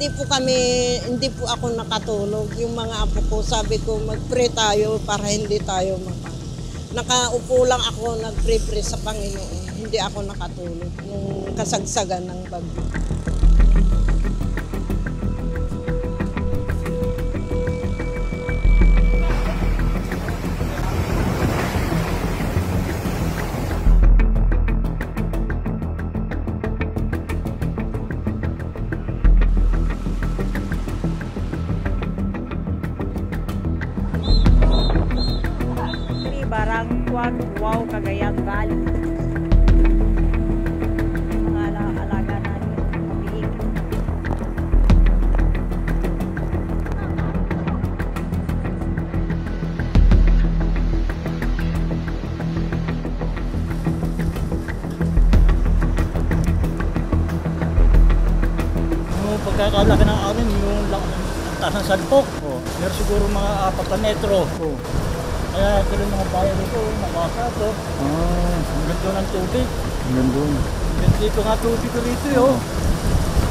hindi po ako nakatulog. Yung mga apo ko, sabi ko mag-pray tayo para hindi tayo nakaupo lang ako, nag-pray sa Panginoon. Hindi ako nakatulog nung kasagsagan ng bagyo. Barangkwag, wow, Cagayan Valley. Mga alaga natin, kapiig. Yung pagkakalaki ng amin, yung taas ng salpok. Meron siguro mga 4 na metro. Kaya ito rin mga bayan dito, nakasato. Ang ganda ng tubig. Ang ganda. Dito nga tubig ko rito yun.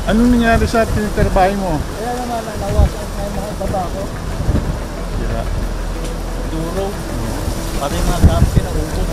Anong nangyari sa tinitirabahin mo? Kaya naman nawasan nga yung mga baba ko. Sira. Duro. Pati mga kampi na ubos.